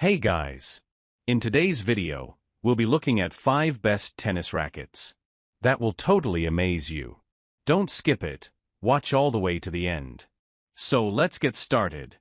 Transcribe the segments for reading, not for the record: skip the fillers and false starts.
Hey guys! In today's video, we'll be looking at 5 best tennis rackets. That will totally amaze you. Don't skip it, watch all the way to the end. So let's get started.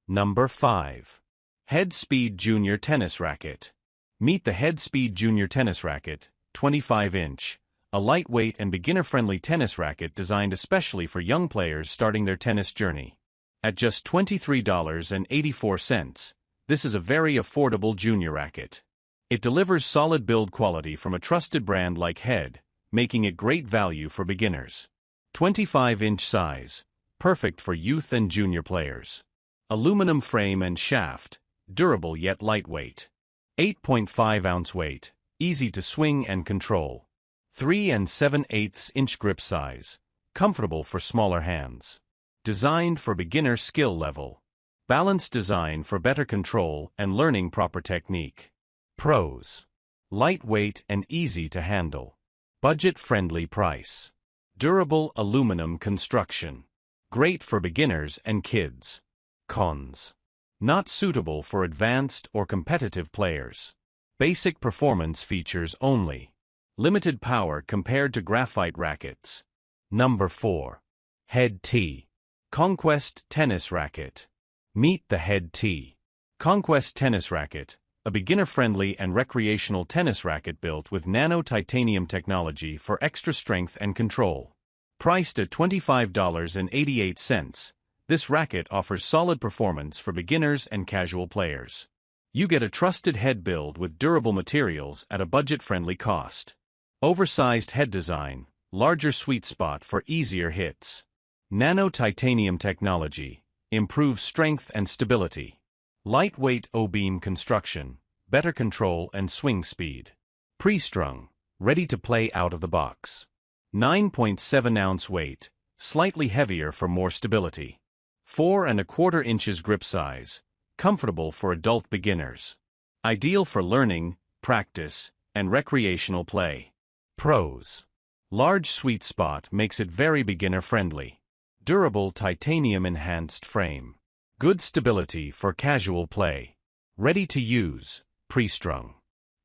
Number 5. Head Speed Junior Tennis Racket. Meet the Head Speed Junior Tennis Racket, 25-inch, a lightweight and beginner-friendly tennis racket designed especially for young players starting their tennis journey. At just $23.84, this is a very affordable junior racket. It delivers solid build quality from a trusted brand like Head, making it great value for beginners. 25-inch size, perfect for youth and junior players. Aluminum frame and shaft, durable yet lightweight. 8.5-ounce weight, easy to swing and control. 3 7/8-inch grip size, comfortable for smaller hands. Designed for beginner skill level. Balanced design for better control and learning proper technique. Pros. Lightweight and easy to handle. Budget-friendly price. Durable aluminum construction. Great for beginners and kids. Cons. Not suitable for advanced or competitive players. Basic performance features only. Limited power compared to graphite rackets. Number 4. Head T. Conquest Tennis Racket. Meet the Head T. Conquest Tennis Racket, a beginner-friendly and recreational tennis racket built with nano-titanium technology for extra strength and control. Priced at $25.88, this racket offers solid performance for beginners and casual players. You get a trusted head build with durable materials at a budget-friendly cost. Oversized head design, larger sweet spot for easier hits. Nano-titanium technology, improves strength and stability. Lightweight O-beam construction, better control and swing speed. Pre-strung, ready to play out of the box. 9.7-ounce weight, slightly heavier for more stability. 4 1/4 inches grip size, comfortable for adult beginners. Ideal for learning, practice, and recreational play. Pros. Large sweet spot makes it very beginner-friendly. Durable titanium-enhanced frame. Good stability for casual play. Ready to use, pre-strung.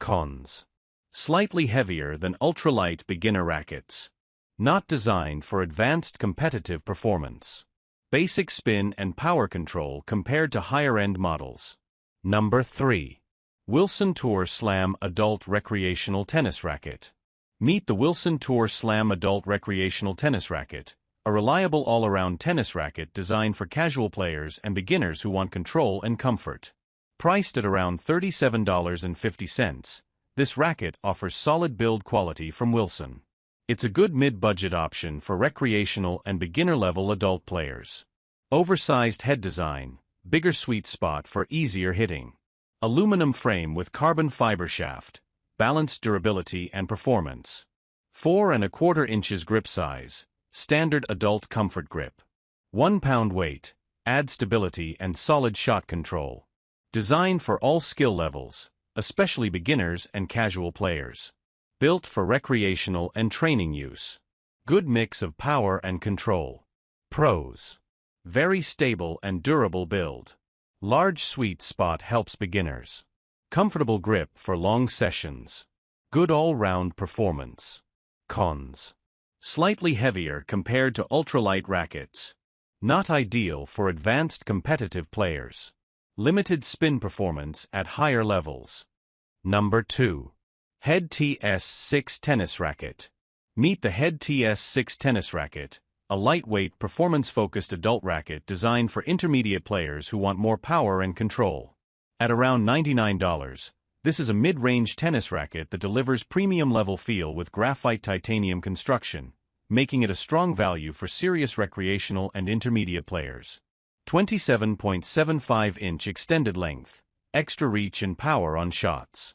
Cons. Slightly heavier than ultralight beginner rackets. Not designed for advanced competitive performance. Basic spin and power control compared to higher-end models. Number 3. Wilson Tour Slam Adult Recreational Tennis Racket. Meet the Wilson Tour Slam Adult Recreational Tennis Racket, a reliable all-around tennis racket designed for casual players and beginners who want control and comfort. Priced at around $37.50, this racket offers solid build quality from Wilson. It's a good mid-budget option for recreational and beginner-level adult players. Oversized head design, bigger sweet spot for easier hitting. Aluminum frame with carbon fiber shaft, balanced durability and performance. 4 1/4 inches grip size, standard adult comfort grip. 1 pound weight, add stability and solid shot control. Designed for all skill levels, especially beginners and casual players. Built for recreational and training use. Good mix of power and control. Pros. Very stable and durable build. Large sweet spot helps beginners. Comfortable grip for long sessions. Good all-round performance. Cons. Slightly heavier compared to ultralight rackets. Not ideal for advanced competitive players. Limited spin performance at higher levels. Number 2. Head TS6 Tennis Racket. Meet the Head TS6 Tennis Racket, a lightweight, performance-focused adult racket designed for intermediate players who want more power and control. At around $99, this is a mid-range tennis racket that delivers premium-level feel with graphite titanium construction, making it a strong value for serious recreational and intermediate players. 27.75-inch extended length, extra reach and power on shots.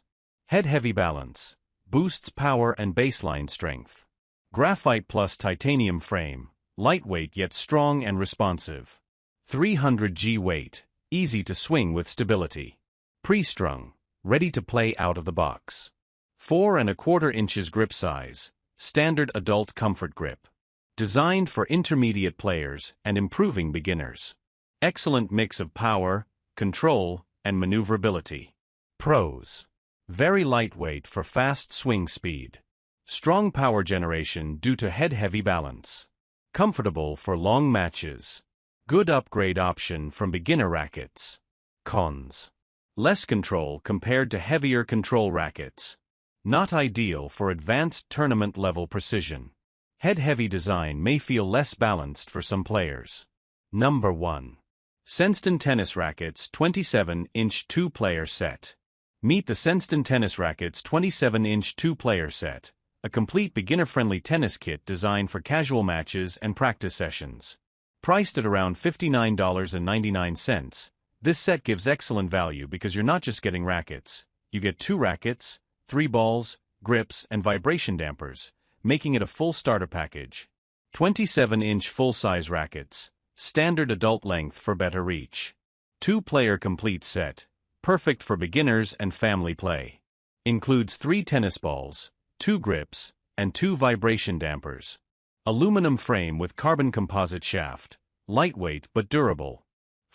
Head-heavy balance, boosts power and baseline strength. Graphite plus titanium frame, lightweight yet strong and responsive. 300 g weight, easy to swing with stability. Pre-strung, ready to play out of the box. 4 1/4 inches grip size, standard adult comfort grip. Designed for intermediate players and improving beginners. Excellent mix of power, control, and maneuverability. Pros: very lightweight for fast swing speed. Strong power generation due to head-heavy balance. Comfortable for long matches. Good upgrade option from beginner rackets. Cons: less control compared to heavier control rackets. Not ideal for advanced tournament-level precision. Head-heavy design may feel less balanced for some players. Number 1. Senston Tennis Rackets 27-inch 2-player set. Meet the Senston Tennis Rackets 27-inch 2-player set, a complete beginner-friendly tennis kit designed for casual matches and practice sessions. Priced at around $59.99, this set gives excellent value because you're not just getting rackets. You get 2 rackets, 3 balls, grips, and vibration dampers, making it a full starter package. 27-inch full-size rackets, standard adult length for better reach. 2-player complete set, perfect for beginners and family play. Includes 3 tennis balls, 2 grips, and 2 vibration dampers. Aluminum frame with carbon composite shaft, lightweight but durable.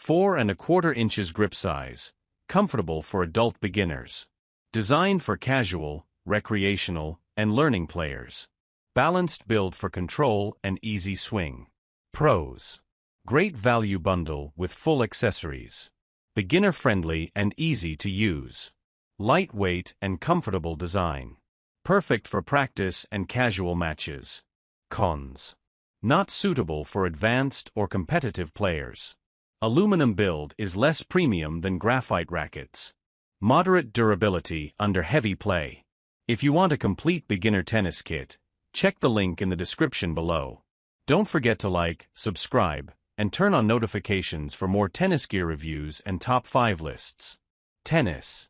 4¼ inches grip size, comfortable for adult beginners. Designed for casual, recreational, and learning players. Balanced build for control and easy swing. Pros: great value bundle with full accessories. Beginner-friendly and easy to use. Lightweight and comfortable design. Perfect for practice and casual matches. Cons: not suitable for advanced or competitive players. Aluminum build is less premium than graphite rackets. Moderate durability under heavy play. If you want a complete beginner tennis kit, check the link in the description below. Don't forget to like, subscribe, and turn on notifications for more tennis gear reviews and top 5 lists. Tennis.